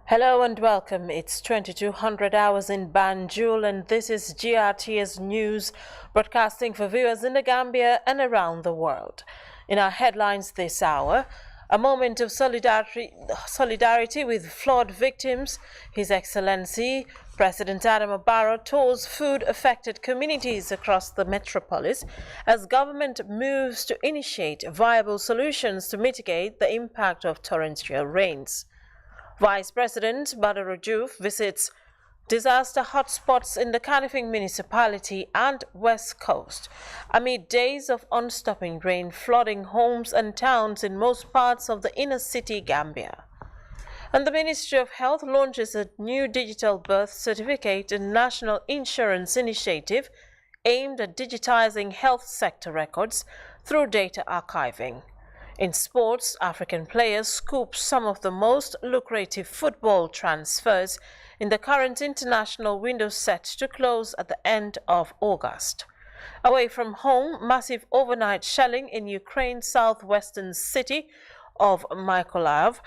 Hello and welcome. It's 2200 hours in Banjul and this is GRTS News, broadcasting for viewers in the Gambia and around the world. In our headlines this hour, a moment of solidarity with flood victims. His Excellency President Adama Barrow tours food-affected communities across the metropolis as government moves to initiate viable solutions to mitigate the impact of torrential rains. Vice President Badru Joof visits disaster hotspots in the Kanifing municipality and West Coast amid days of unstopping rain flooding homes and towns in most parts of the inner city Gambia. And the Ministry of Health launches a new digital birth certificate and national insurance initiative aimed at digitizing health sector records through data archiving. In sports, African players scoop some of the most lucrative football transfers in the current international window set to close at the end of August. Away from home, massive overnight shelling in Ukraine's southwestern city of Mykolaiv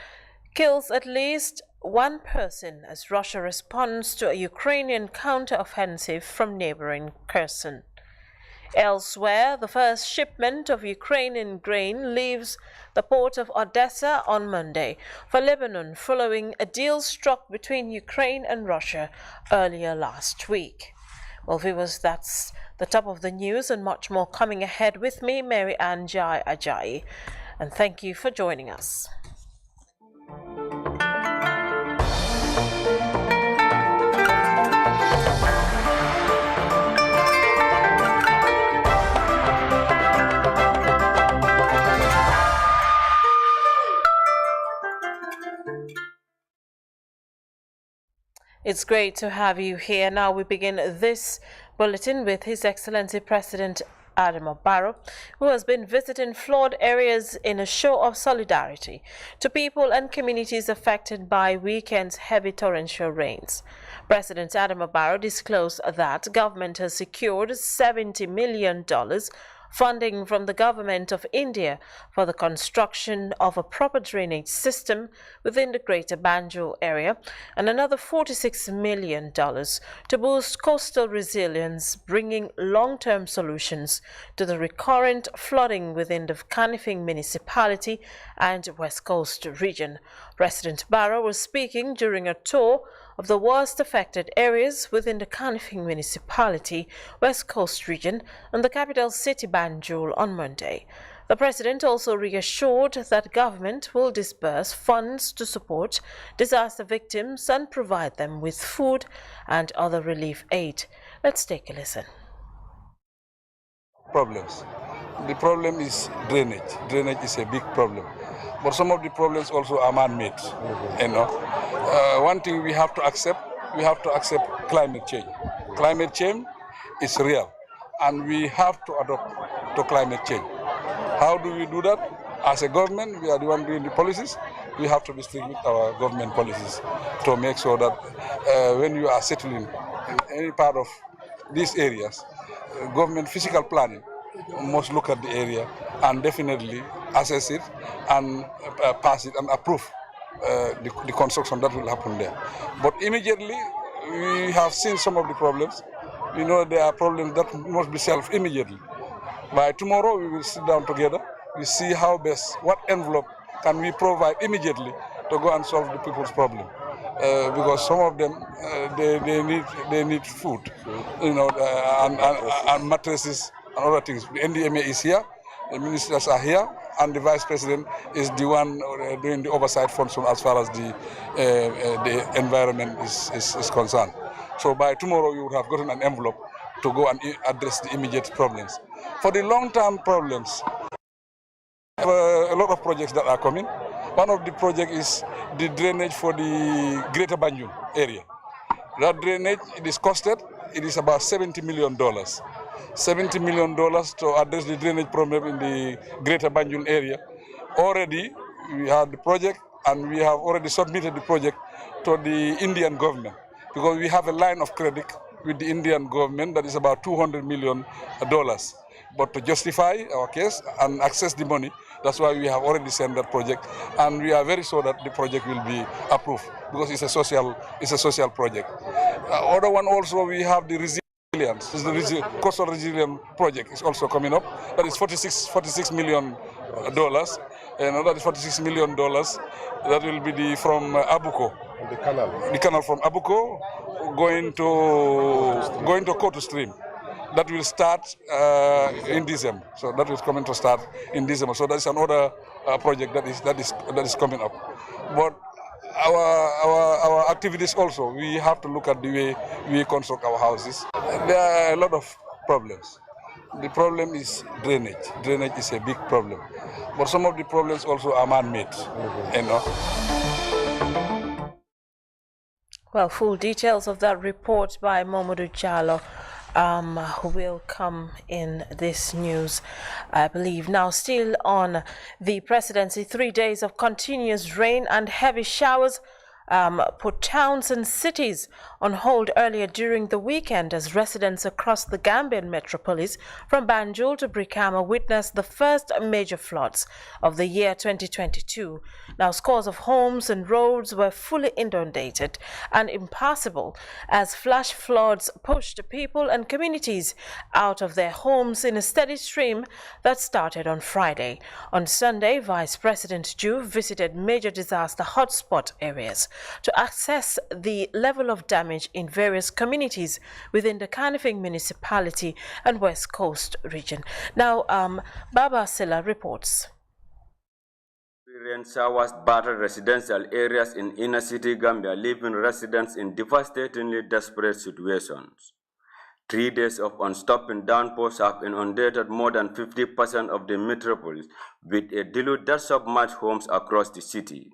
kills at least one person as Russia responds to a Ukrainian counteroffensive from neighboring Kherson. Elsewhere, the first shipment of Ukrainian grain leaves the port of Odessa on Monday for Lebanon following a deal struck between Ukraine and Russia earlier last week. Well, viewers, that's the top of the news and much more coming ahead with me, Mary Ann Jai Ajayi. And thank you for joining us. It's great to have you here. Now we begin this bulletin with His Excellency President Adama Barrow, who has been visiting flood areas in a show of solidarity to people and communities affected by weekend's heavy torrential rains. President Adama Barrow disclosed that government has secured $70 million funding from the government of India for the construction of a proper drainage system within the Greater Banjul area and another $46 million to boost coastal resilience, bringing long-term solutions to the recurrent flooding within the Kanifing municipality and West Coast region. President Barrow was speaking during a tour of the worst affected areas within the Kanifing municipality, West Coast region, and the capital city Banjul on Monday. The president also reassured that government will disburse funds to support disaster victims and provide them with food and other relief aid. Let's take a listen. Problems. The problem is drainage. Drainage is a big problem. But some of the problems also are man-made. You know, one thing we have to accept climate change. Climate change is real, and we have to adapt to climate change. How do we do that? As a government, we are the one doing the policies. We have to be strict with our government policies to make sure that when you are settling in any part of these areas, government physical planning must look at the area and definitely assess it and pass it and approve the construction that will happen there. But immediately, we have seen some of the problems. We know there are problems that must be solved immediately. By tomorrow, we will sit down together. We see how best, what envelope can we provide immediately to go and solve the people's problem. Because some of them, they need food, you know, and mattresses and other things. The NDMA is here, the ministers are here, and the vice president is the one doing the oversight function as far as the environment is concerned. So by tomorrow, you would have gotten an envelope to go and address the immediate problems. For the long-term problems, we have a lot of projects that are coming. One of the projects is the drainage for the Greater Banjul area. That drainage, it is costed, it is about $70 million. $70 million to address the drainage problem in the Greater Banjul area. Already, we have the project, and we have already submitted the project to the Indian government, because we have a line of credit with the Indian government that is about $200 million. But to justify our case and access the money, that's why we have already sent that project, and we are very sure that the project will be approved because it's a social project. Other one also, we have the resilience. The coastal resilience project is also coming up. That is $46 million, and that is $46 million. That will be from Abuko. The canal from Abuko going to Kotu Stream. That will start in December. So that is coming to start in December. So that is another project that is coming up. But our activities also, we have to look at the way we construct our houses. There are a lot of problems. The problem is drainage. Drainage is a big problem. But some of the problems also are man-made, you know. Well, full details of that report by Momodou Jallow will come in this news, I believe. Now, still on the presidency, 3 days of continuous rain and heavy showers put towns and cities on hold earlier during the weekend as residents across the Gambian metropolis from Banjul to Brikama witnessed the first major floods of the year 2022. Now, scores of homes and roads were fully inundated and impassable as flash floods pushed people and communities out of their homes in a steady stream that started on Friday. On Sunday, Vice President Ju visited major disaster hotspot areas to assess the level of damage in various communities within the Kanifing municipality and West Coast region. Now, Baba Silla reports. Rain showers battered residential areas in inner city Gambia, leaving residents in devastatingly desperate situations. 3 days of unstopping downpours have inundated more than 50% of the metropolis, with a deluge that submerged homes across the city.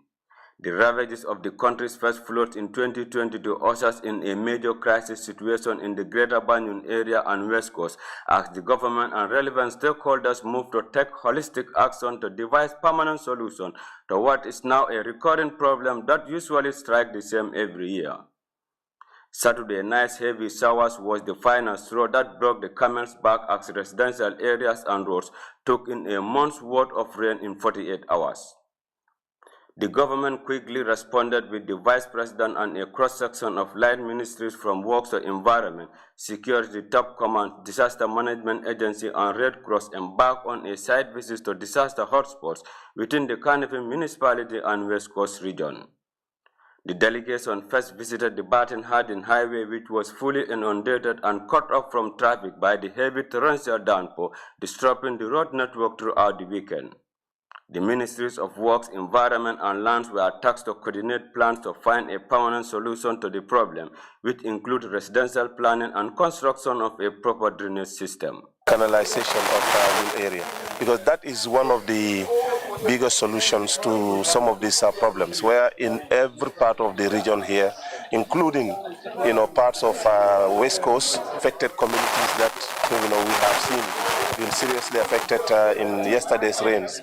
The ravages of the country's first floods in 2022 ushers in a major crisis situation in the Greater Banjul area and West Coast as the government and relevant stakeholders move to take holistic action to devise permanent solution to what is now a recurring problem that usually strikes the same every year. Saturday night's heavy showers was the final straw that broke the camel's back as residential areas and roads took in a month's worth of rain in 48 hours. The government quickly responded with the Vice President and a cross-section of line ministries from Works to Environment, Security, Top Command, Disaster Management Agency, and Red Cross embarked on a site visit to disaster hotspots within the Kanifing municipality and West Coast region. The delegation first visited the Barton Harding Highway, which was fully inundated and cut off from traffic by the heavy torrential downpour, disrupting the road network throughout the weekend. The Ministries of Works, Environment and Lands were tasked to coordinate plans to find a permanent solution to the problem, which include residential planning and construction of a proper drainage system. Canalization of the area, because that is one of the biggest solutions to some of these problems, where in every part of the region here, including parts of West Coast, affected communities that we have seen been seriously affected in yesterday's rains.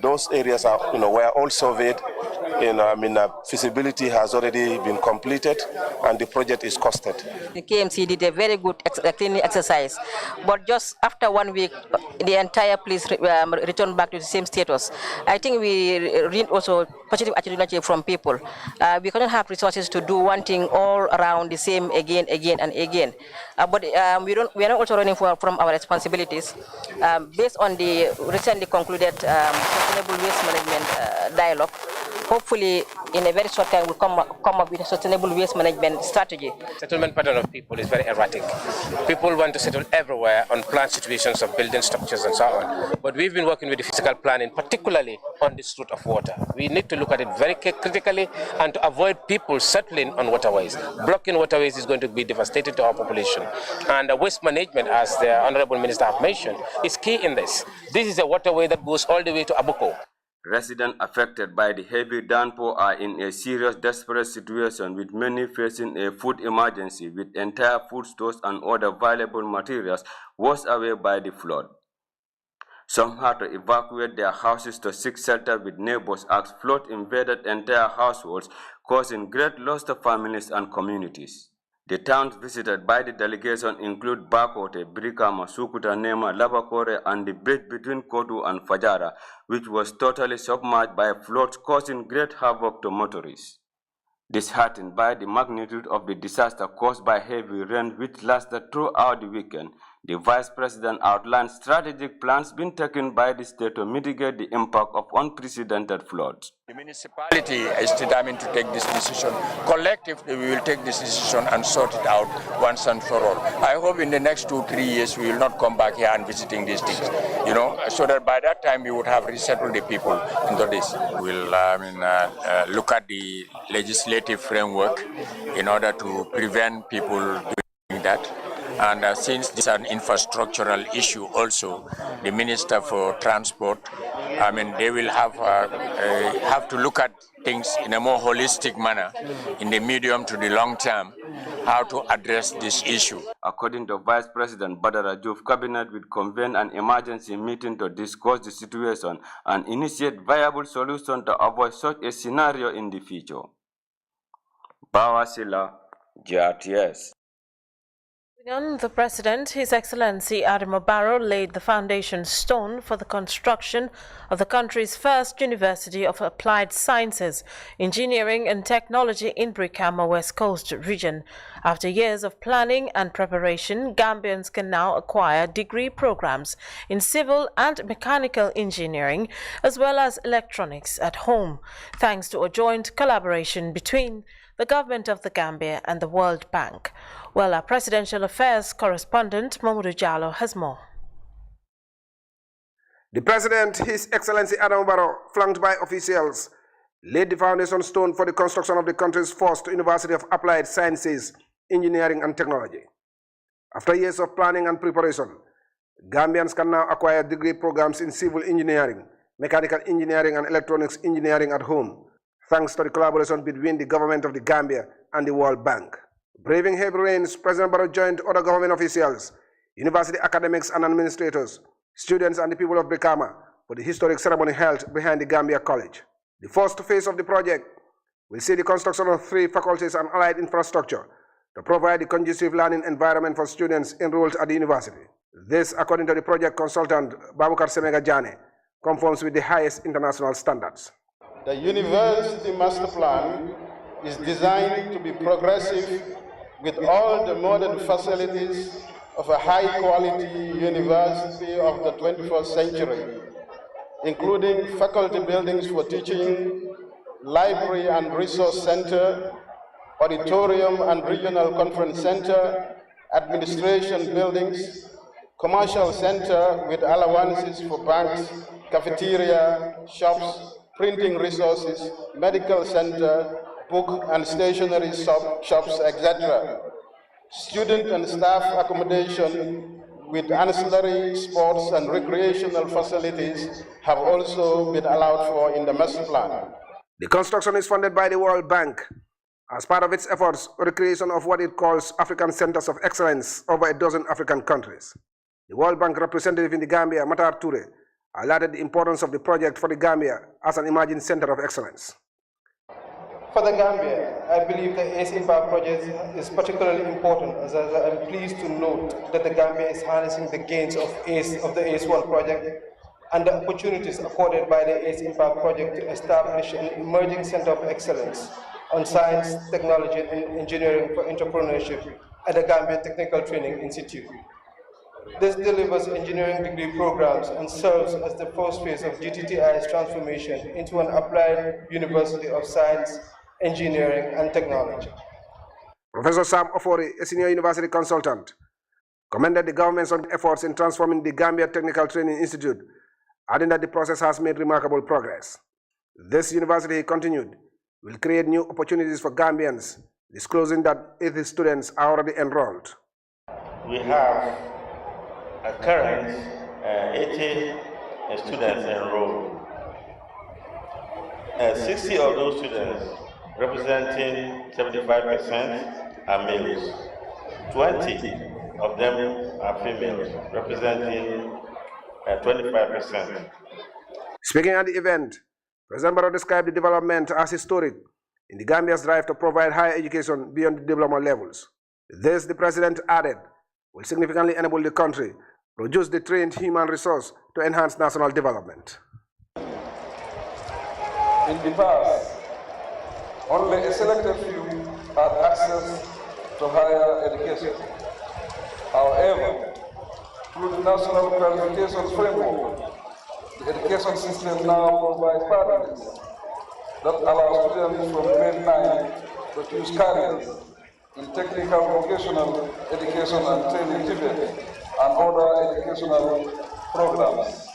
Those areas are were all surveyed. Feasibility has already been completed and the project is costed. The KMC did a very good cleaning exercise, but just after 1 week, the entire place returned back to the same status. I think we read also positive attitude from people. We cannot have resources to do one thing all around the same again and again. But we are not also running from our responsibilities. Based on the recently concluded sustainable waste management dialogue, hopefully in a very short time we'll come up with a sustainable waste management strategy. Settlement pattern of people is very erratic. People want to settle everywhere on planned situations of building structures and so on. But we've been working with the physical planning, particularly on this route of water. We need to look at it very critically and to avoid people settling on waterways. Blocking waterways is going to be devastating to our population. And waste management, as the Honorable Minister have mentioned, is key in this. This is a waterway that goes all the way to Abuko. Residents affected by the heavy downpour are in a serious, desperate situation, with many facing a food emergency, with entire food stores and other valuable materials washed away by the flood. Some had to evacuate their houses to seek shelter with neighbors as flood invaded entire households, causing great loss to families and communities. The towns visited by the delegation include Bakote, Brikama, Sukuta, Nema, Labakore, and the bridge between Kotu and Fajara, which was totally submerged by floods, causing great havoc to motorists. Disheartened by the magnitude of the disaster caused by heavy rain which lasted throughout the weekend, the Vice President outlined strategic plans being taken by the state to mitigate the impact of unprecedented floods. The municipality is determined to take this decision. Collectively, we will take this decision and sort it out once and for all. I hope in the next 2-3 years we will not come back here and visiting these things, so that by that time we would have resettled the people into this. We'll look at the legislative framework in order to prevent people doing that. And since this is an infrastructural issue also, the Minister for Transport, they will have to look at things in a more holistic manner in the medium to the long term, how to address this issue. According to Vice President Badara Diouf, Cabinet will convene an emergency meeting to discuss the situation and initiate viable solutions to avoid such a scenario in the future. Bawasila, GRTS. The President, His Excellency Adama Barrow, laid the foundation stone for the construction of the country's first University of Applied Sciences, Engineering and Technology in Brikama, West Coast region. After years of planning and preparation, Gambians can now acquire degree programs in civil and mechanical engineering as well as electronics at home, thanks to a joint collaboration between the government of the Gambia and the World Bank. Well, our Presidential Affairs correspondent, Mamadou Jallo, has more. The President, His Excellency Adama Barrow, flanked by officials, laid the foundation stone for the construction of the country's first University of Applied Sciences, Engineering and Technology. After years of planning and preparation, Gambians can now acquire degree programs in civil engineering, mechanical engineering and electronics engineering at home, thanks to the collaboration between the government of the Gambia and the World Bank. Braving heavy rains, President Barrow joined other government officials, university academics and administrators, students and the people of Brikama for the historic ceremony held behind the Gambia College. The first phase of the project will see the construction of 3 faculties and allied infrastructure to provide a conducive learning environment for students enrolled at the university. This, according to the project consultant Babukar Semega Jane, conforms with the highest international standards. The university master plan is designed to be progressive with all the modern facilities of a high-quality university of the 21st century, including faculty buildings for teaching, library and resource center, auditorium and regional conference center, administration buildings, commercial center with allowances for banks, cafeteria, shops, printing resources, medical center, book and stationery shops, etc. Student and staff accommodation with ancillary sports and recreational facilities have also been allowed for in the master plan. The construction is funded by the World Bank as part of its efforts for the creation of what it calls African Centers of Excellence over a dozen African countries. The World Bank representative in the Gambia, Matar Toure, highlighted the importance of the project for the Gambia as an emerging center of excellence. For the Gambia, I believe the ACE Impact project is particularly important, as I am pleased to note that the Gambia is harnessing the gains of the ACE-1 project and the opportunities afforded by the ACE Impact project to establish an emerging center of excellence on science, technology, and engineering for entrepreneurship at the Gambia Technical Training Institute. This delivers engineering degree programs and serves as the first phase of GTTI's transformation into an applied University of Science, Engineering and Technology. Professor Sam Ofori, a senior university consultant, commended the government's efforts in transforming the Gambia Technical Training Institute, adding that the process has made remarkable progress. This university, he continued, will create new opportunities for Gambians, disclosing that 80 students are already enrolled. We have a current 80 students enrolled. 60 of those students, representing 75%, are males. 20 of them are females, representing 25%. Speaking at the event, President Barrow described the development as historic in the Gambia's drive to provide higher education beyond the diploma levels. This, the President added, will significantly enable the country to produce the trained human resource to enhance national development. In the past, Only a selected few had access to higher education. However, through the National Qualifications Framework, the education system now provides pathways that allow students from grade 9 to choose careers in technical vocational education and training TVET and other educational programs.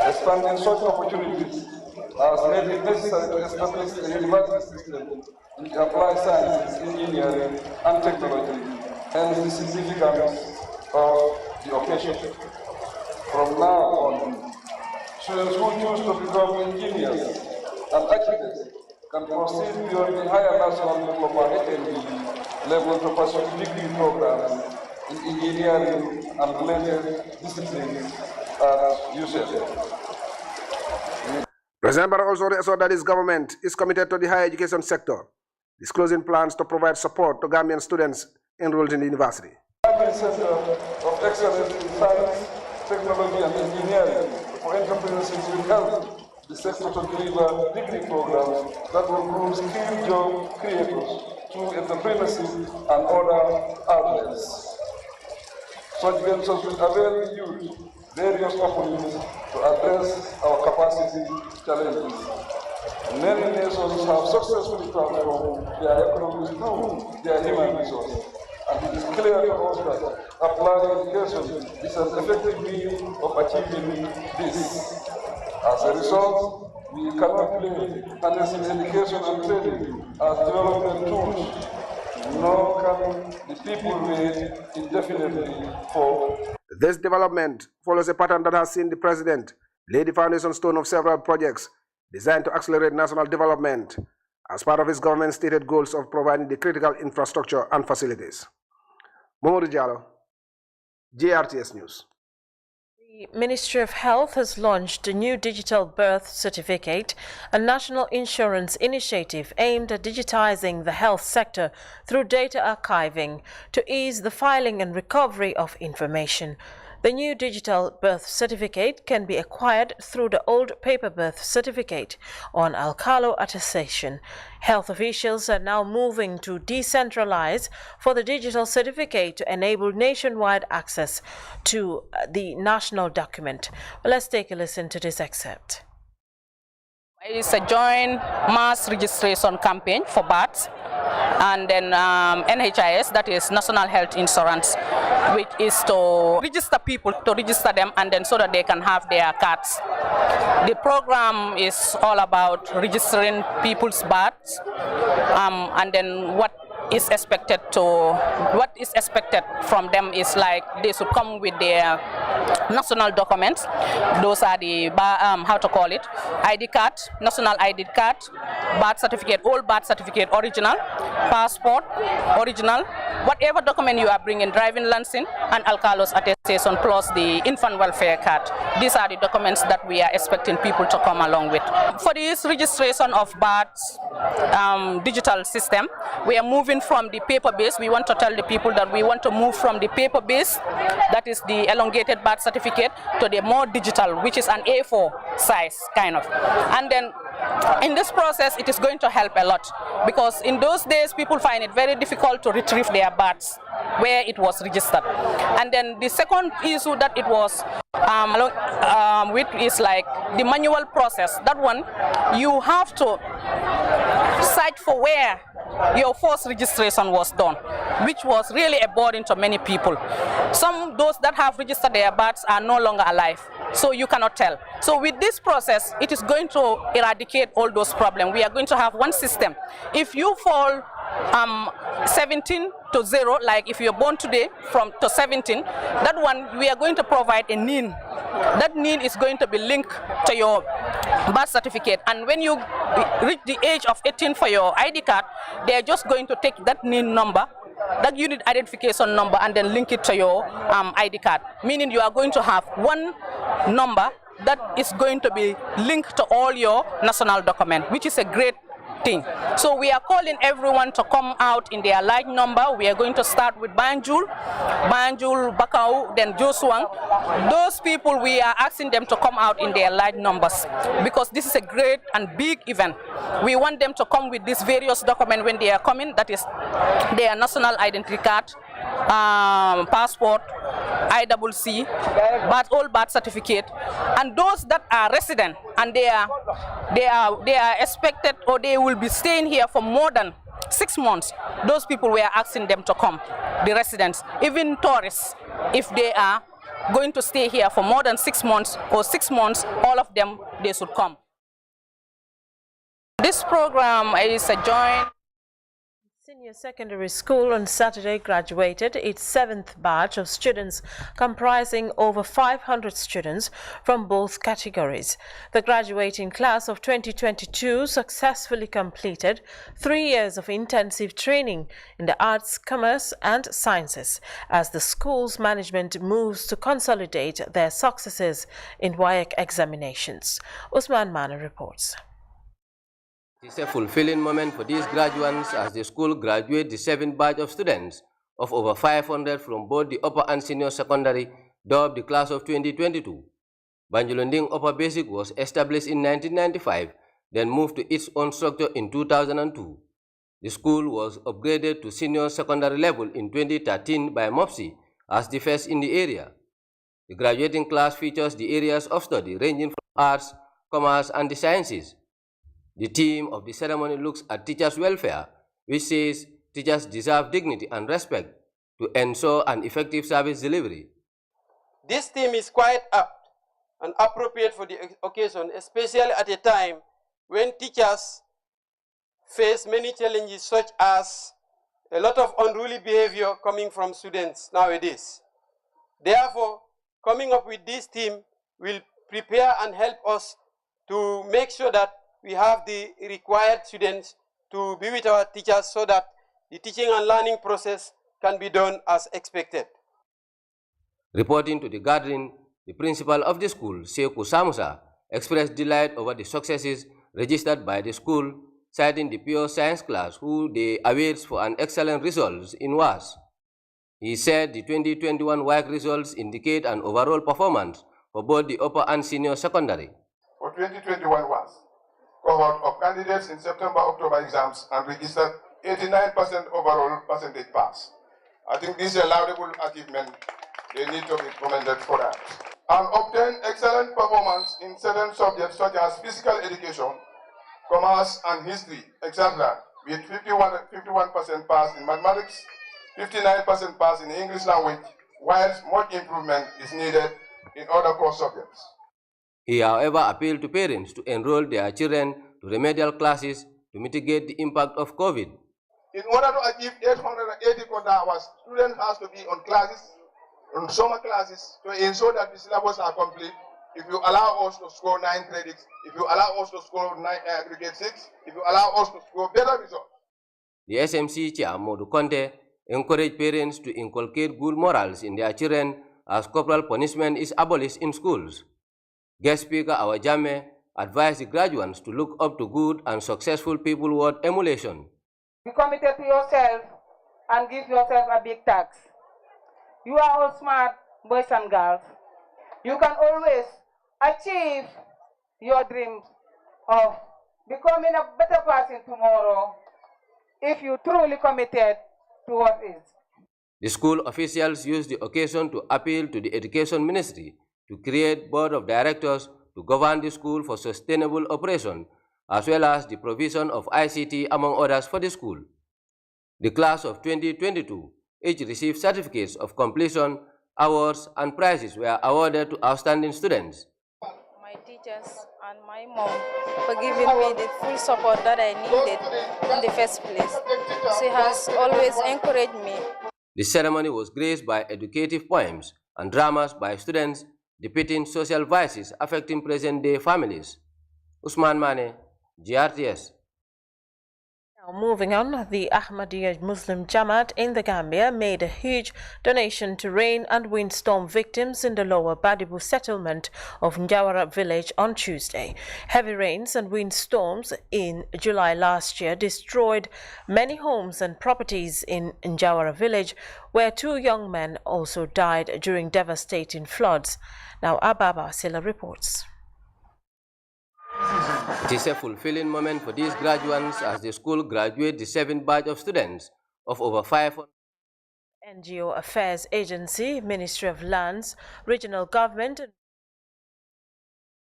Expanding such opportunities has made it necessary to establish a university system in the applied sciences, engineering, and technology, hence the significance of the occasion. From now on, students who choose to become engineers and architects can proceed beyond the higher national diploma HND level to pursue degree programs in engineering and related disciplines at UCSF. President Barrow also assured that his government is committed to the higher education sector, disclosing plans to provide support to Gambian students enrolled in the university. The Center of Excellence in Science, Technology and Engineering for Entrepreneurship will help the sector to deliver degree programs that will groom skilled job creators through entrepreneurship and other outlets. Such ventures will avail the youth various openings to address our capacity challenges. Many nations have successfully transformed their economies through their human resources, and it is clear to us that applied education is an effective means of achieving this. As a result, we cannot play harnessing education and training as development tools, nor can the people wait indefinitely for. This development follows a pattern that has seen the president lay the foundation stone of several projects designed to accelerate national development as part of his government's stated goals of providing the critical infrastructure and facilities. Momodu Jallo, JRTS News. The Ministry of Health has launched a new digital birth certificate, a national insurance initiative aimed at digitizing the health sector through data archiving to ease the filing and recovery of information. The new digital birth certificate can be acquired through the old paper birth certificate on Alcalo attestation. Health officials are now moving to decentralize for the digital certificate to enable nationwide access to the national document. Well, let's take a listen to this excerpt. It's a joint mass registration campaign for births, and then NHIS, that is National Health Insurance, which is to register people, to register them, and then so that they can have their cards. The program is all about registering people's births, and then what is expected from them is like they should come with their national documents. Those are the ID card, national ID card, birth certificate, old birth certificate original, passport original, whatever document you are bringing, driving license and Alcalo's attestation plus the infant welfare card. These are the documents that we are expecting people to come along with. For this registration of births digital system, we are moving from the paper base. We want to tell the people that we want to move from the paper base, that is the elongated birth certificate, to the more digital, which is an A4 size kind of. And then in this process, it is going to help a lot, because in those days people find it very difficult to retrieve their births where it was registered. And then the second issue that it was with is like the manual process. That one, you have to search for where your first registration was done, which was really a burden to many people. Those that have registered their births are no longer alive, so you cannot tell. So with this process, it is going to eradicate all those problems. We are going to have one system. If you fall 17 to 0, like if you're born today to 17, that one we are going to provide a NIN. That NIN is going to be linked to your birth certificate, and when you reach the age of 18 for your ID card, they are just going to take that NIN number, that unit identification number, and then link it to your ID card, meaning you are going to have one number that is going to be linked to all your national document, which is a great thing. So we are calling everyone to come out in their large number. We are going to start with Banjul, Bakau, then Josuang. Those people, we are asking them to come out in their large numbers because this is a great and big event. We want them to come with these various documents when they are coming, that is their national identity card, passport, ICC, all birth certificate, and those that are resident and they are expected or they will be staying here for more than 6 months. Those people, we are asking them to come, the residents, even tourists, if they are going to stay here for more than 6 months or 6 months, all of them, they should come. This program is a joint Senior Secondary School on Saturday graduated its 7th batch of students comprising over 500 students from both categories. The graduating class of 2022 successfully completed 3 years of intensive training in the arts, commerce and sciences as the school's management moves to consolidate their successes in WAEC examinations. Usman Mana reports. It's a fulfilling moment for these graduates as the school graduates the 7th batch of students of over 500 from both the upper and senior secondary, dubbed the class of 2022. Banjulunding Upper Basic was established in 1995, then moved to its own structure in 2002. The school was upgraded to senior secondary level in 2013 by MOPSI as the first in the area. The graduating class features the areas of study ranging from arts, commerce and the sciences. The theme of the ceremony looks at teachers' welfare, which says teachers deserve dignity and respect to ensure an effective service delivery. This theme is quite apt and appropriate for the occasion, especially at a time when teachers face many challenges such as a lot of unruly behavior coming from students nowadays. Therefore, coming up with this theme will prepare and help us to make sure that we have the required students to be with our teachers so that the teaching and learning process can be done as expected. Reporting to the gathering, the principal of the school, Sekou Samusa, expressed delight over the successes registered by the school, citing the pure science class who they awaits for an excellent results in WAS. He said the 2021 WAEC results indicate an overall performance for both the upper and senior secondary. For 2021 WAS, cohort of candidates in September-October exams and registered 89% overall percentage pass. I think this is a laudable achievement. They need to be commended for that. And obtained excellent performance in certain subjects such as physical education, commerce and history, etc. with 51% pass in mathematics, 59% pass in English language, whilst much improvement is needed in other core subjects. He, however, appealed to parents to enroll their children to remedial classes to mitigate the impact of COVID. In order to achieve 884 hours, students have to be on classes, on summer classes, to ensure that the syllabus are complete. If you allow us to score 9 credits, if you allow us to score grade 6, if you allow us to score better results. The SMC Chair Modu Conte encouraged parents to inculcate good morals in their children as corporal punishment is abolished in schools. Guest speaker Awa Jammeh advised the graduates to look up to good and successful people worth emulation. Be committed to yourself and give yourself a big task. You are all smart boys and girls. You can always achieve your dreams of becoming a better person tomorrow if you truly committed towards it. The school officials used the occasion to appeal to the Education Ministry to create board of directors to govern the school for sustainable operation, as well as the provision of ICT, among others, for the school. The class of 2022 each received certificates of completion, awards, and prizes were awarded to outstanding students. My teachers and my mom for giving me the full support that I needed in the first place. She has always encouraged me. The ceremony was graced by educative poems and dramas by students depicting social vices affecting present-day families. Usman Mane, GRTS. Moving on, the Ahmadiyya Muslim Jamaat in the Gambia made a huge donation to rain and windstorm victims in the lower Badibu settlement of Njawara village on Tuesday. Heavy rains and windstorms in July last year destroyed many homes and properties in Njawara village, where 2 young men also died during devastating floods. Now, Ababa Silla reports. It is a fulfilling moment for these graduates as the school graduates the 7th batch of students of over 500. NGO Affairs Agency, Ministry of Lands, Regional Government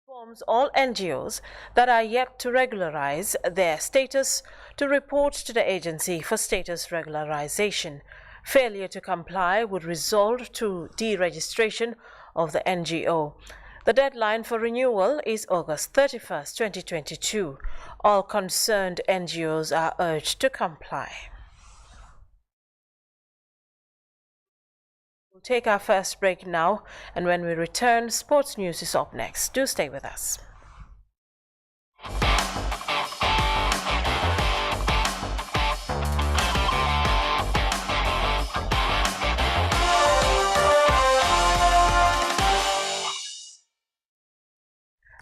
informs all NGOs that are yet to regularize their status to report to the agency for status regularization. Failure to comply would result to deregistration of the NGO. The deadline for renewal is August 31st, 2022. All concerned NGOs are urged to comply. We'll take our first break now, and when we return, sports news is up next. Do stay with us.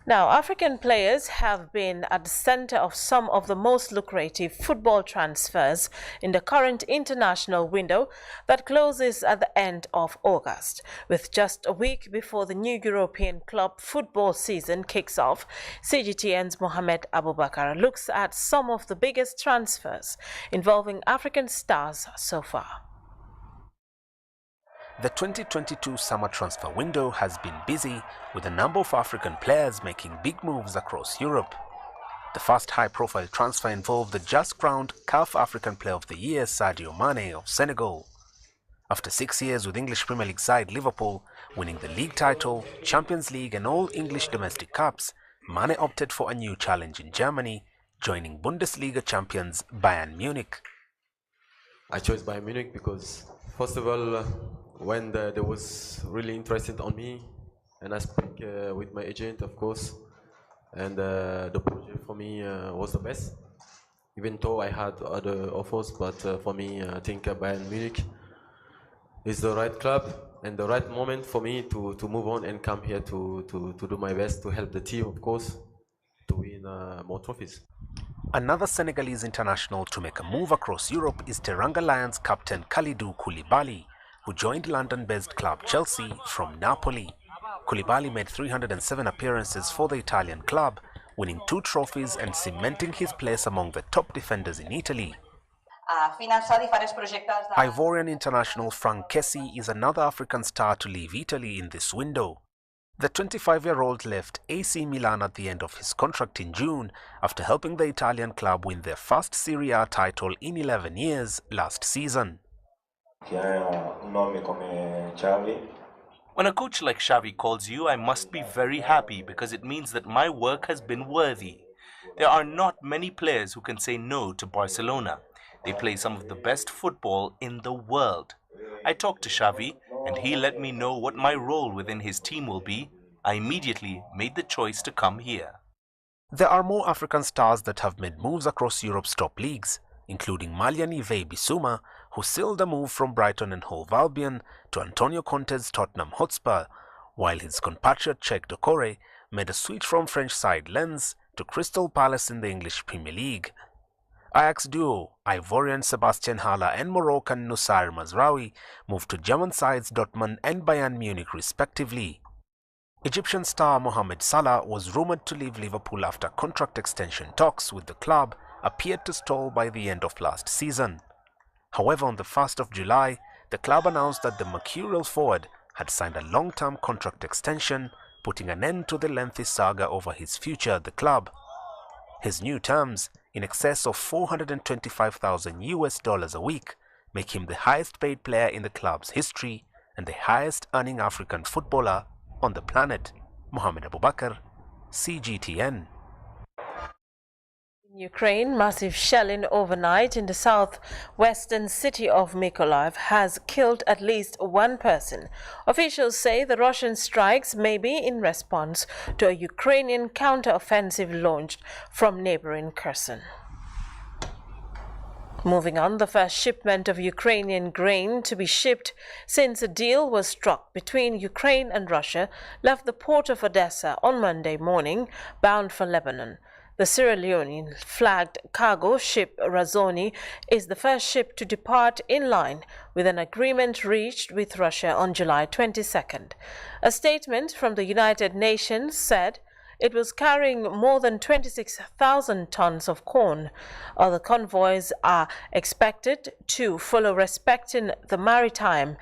Now, African players have been at the center of some of the most lucrative football transfers in the current international window that closes at the end of August. With just a week before the new European club football season kicks off, CGTN's Mohamed Abubakar looks at some of the biggest transfers involving African stars so far. The 2022 summer transfer window has been busy, with a number of African players making big moves across Europe. The first high-profile transfer involved the just-crowned CAF African Player of the Year Sadio Mane of Senegal. After 6 years with English Premier League side Liverpool, winning the league title, Champions League and all English domestic cups, Mane opted for a new challenge in Germany, joining Bundesliga champions Bayern Munich. I chose Bayern Munich because, first of all, when they was really interested on me, and I speak with my agent, of course, and the project for me was the best, even though I had other offers, but for me, I think Bayern Munich is the right club and the right moment for me to move on and come here to do my best to help the team, of course, to win more trophies. Another Senegalese international to make a move across Europe is Teranga Lions captain Kalidou Koulibaly, who joined London-based club Chelsea from Napoli. Koulibaly made 307 appearances for the Italian club, winning 2 trophies and cementing his place among the top defenders in Italy. Ivorian international Franck Kessie is another African star to leave Italy in this window. The 25-year-old left AC Milan at the end of his contract in June after helping the Italian club win their first Serie A title in 11 years last season. When a coach like Xavi calls you, I must be very happy because it means that my work has been worthy. There are not many players who can say no to Barcelona. They play some of the best football in the world. I talked to Xavi and he let me know what my role within his team will be. I immediately made the choice to come here. There are more African stars that have made moves across Europe's top leagues, including Malian Yves Bissouma, who sealed a move from Brighton and Hove Albion to Antonio Conte's Tottenham Hotspur, while his compatriot Cheikh Doucouré made a switch from French side Lens to Crystal Palace in the English Premier League. Ajax duo Ivorian Sebastian Haller and Moroccan Noussair Mazraoui moved to German sides Dortmund and Bayern Munich respectively. Egyptian star Mohamed Salah was rumoured to leave Liverpool after contract extension talks with the club appeared to stall by the end of last season. However, on the 1st of July, the club announced that the mercurial forward had signed a long-term contract extension, putting an end to the lengthy saga over his future at the club. His new terms, in excess of $425,000 a week, make him the highest-paid player in the club's history and the highest-earning African footballer on the planet. Mohamed Abubakar, CGTN. In Ukraine, massive shelling overnight in the southwestern city of Mykolaiv has killed at least 1 person. Officials say the Russian strikes may be in response to a Ukrainian counter-offensive launched from neighboring Kherson. Moving on, the first shipment of Ukrainian grain to be shipped since a deal was struck between Ukraine and Russia left the port of Odessa on Monday morning, bound for Lebanon. The Sierra Leonean flagged cargo ship Razoni is the first ship to depart in line with an agreement reached with Russia on July 22nd. A statement from the United Nations said it was carrying more than 26,000 tons of corn. Other convoys are expected to follow, respecting the maritime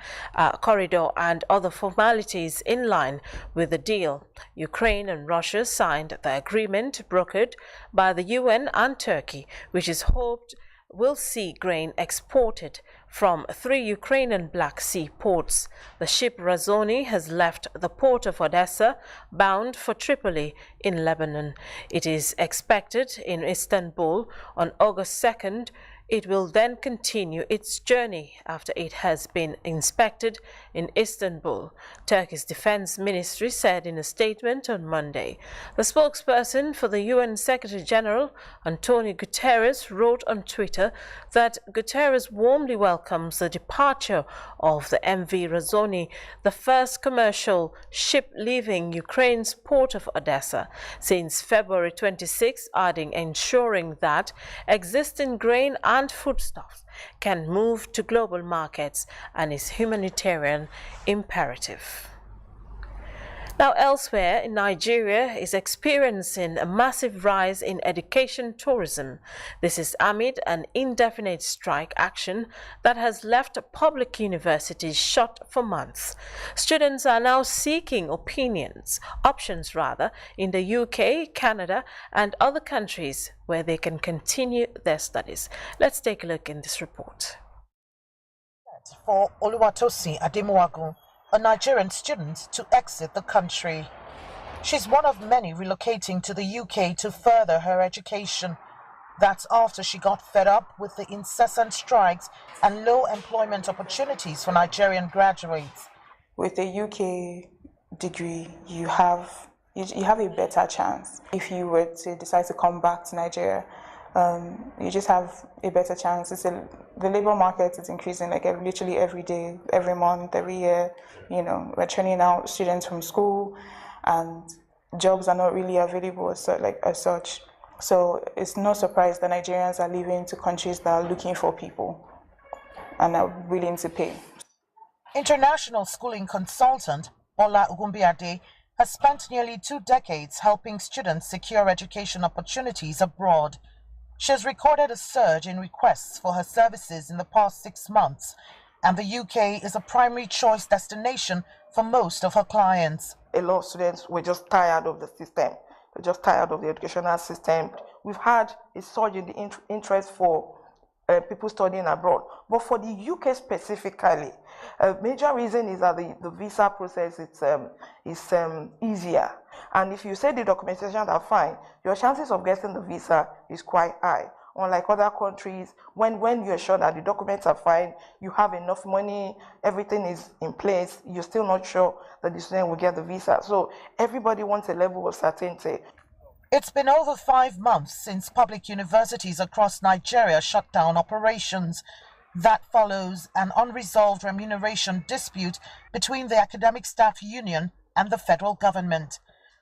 corridor and other formalities in line with the deal. Ukraine and Russia signed the agreement brokered by the UN and Turkey, which is hoped will see grain exported from 3 Ukrainian Black Sea ports. The ship Razoni has left the port of Odessa, bound for Tripoli in Lebanon. It is expected in Istanbul on August 2nd. It will then continue its journey after it has been inspected in Istanbul, Turkey's defense ministry said in a statement on Monday. The spokesperson for the UN Secretary General, Antonio Guterres, wrote on Twitter that Guterres warmly welcomes the departure of the MV Razoni, the first commercial ship leaving Ukraine's port of Odessa since February 26, adding ensuring that existing grain and foodstuffs can move to global markets and is humanitarian imperative. Now, elsewhere in Nigeria is experiencing a massive rise in education tourism. This is amid an indefinite strike action that has left public universities shut for months. Students are now seeking options in the UK, Canada, and other countries where they can continue their studies. Let's take a look in this report. For Oluwatosin Ademuwagun, a Nigerian student, to exit the country. She's one of many relocating to the UK to further her education. That's after she got fed up with the incessant strikes and low employment opportunities for Nigerian graduates. With a UK degree, you have a better chance. If you were to decide to come back to Nigeria, you just have a better chance. The labor market is increasing literally every day, every month, every year. You know, we're training out students from school, and jobs are not really available as such. So it's no surprise that Nigerians are leaving to countries that are looking for people and are willing to pay. International schooling consultant Bola Ugumbiade has spent nearly 2 decades helping students secure education opportunities abroad. She has recorded a surge in requests for her services in the past 6 months, and the UK is a primary choice destination for most of her clients. A lot of students were just tired of the system. They're just tired of the educational system. We've had a surge in the interest for people studying abroad. But for the UK specifically, a major reason is that the visa process is easier. And if you say the documentation are fine, your chances of getting the visa is quite high. Unlike other countries, when you're sure that the documents are fine, you have enough money, everything is in place, you're still not sure that the student will get the visa. So everybody wants a level of certainty. It's been over 5 months since public universities across Nigeria shut down operations. That follows an unresolved remuneration dispute between the Academic Staff Union and the federal government.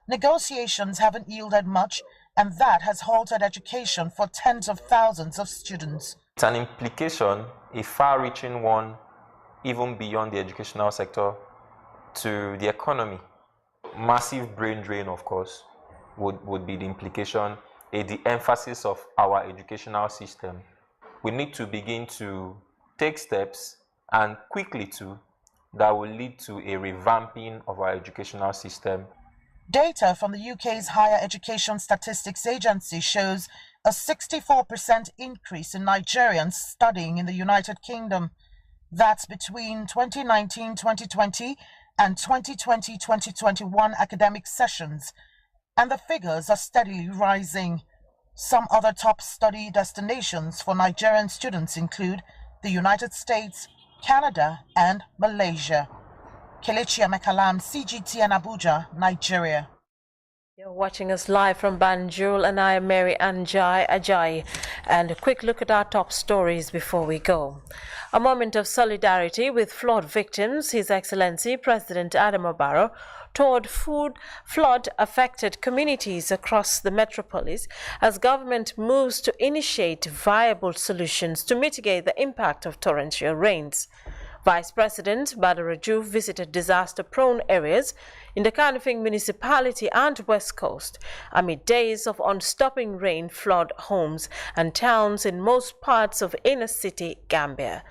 Negotiations haven't yielded much, and that has halted education for tens of thousands of students. It's an implication, a far-reaching one, even beyond the educational sector, to the economy. Massive brain drain, of course, would be the implication, the emphasis of our educational system. We need to begin to take steps, and quickly too, that will lead to a revamping of our educational system. Data from the UK's Higher Education Statistics Agency shows a 64% increase in Nigerians studying in the United Kingdom. That's between 2019-2020 and 2020-2021 academic sessions, and the figures are steadily rising. Some other top study destinations for Nigerian students include the United States, Canada, and Malaysia. Kelechi Amekalam, CGTN Abuja, Nigeria. You're watching us live from Banjul, and I am Mary Anjai Ajay. And a quick look at our top stories before we go. A moment of solidarity with flood victims. His Excellency President Adama Barrow toured flood-affected communities across the metropolis as government moves to initiate viable solutions to mitigate the impact of torrential rains. Vice President Badr Rajouf visited disaster-prone areas in the Kanifing municipality and West Coast amid days of unstopping rain flood homes and towns in most parts of inner city Gambia.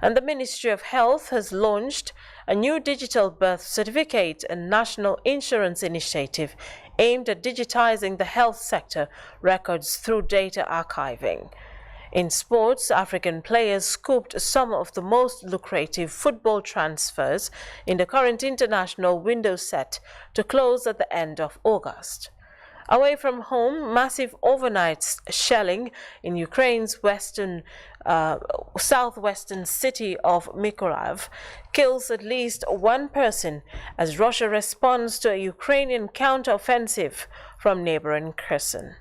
And the Ministry of Health has launched a new digital birth certificate and national insurance initiative aimed at digitizing the health sector records through data archiving. In sports, African players scooped some of the most lucrative football transfers in the current international window set to close at the end of August. Away from home, massive overnight shelling in Ukraine's southwestern city of Mykolaiv kills at least one person as Russia responds to a Ukrainian counteroffensive from neighboring Kherson.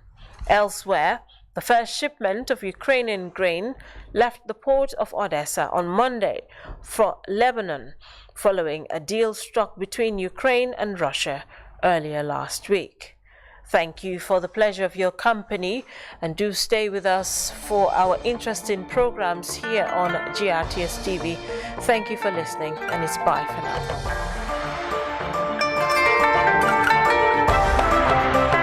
Elsewhere, the first shipment of Ukrainian grain left the port of Odessa on Monday for Lebanon, following a deal struck between Ukraine and Russia earlier last week. Thank you for the pleasure of your company, and do stay with us for our interesting programs here on GRTS TV. Thank you for listening, and it's bye for now.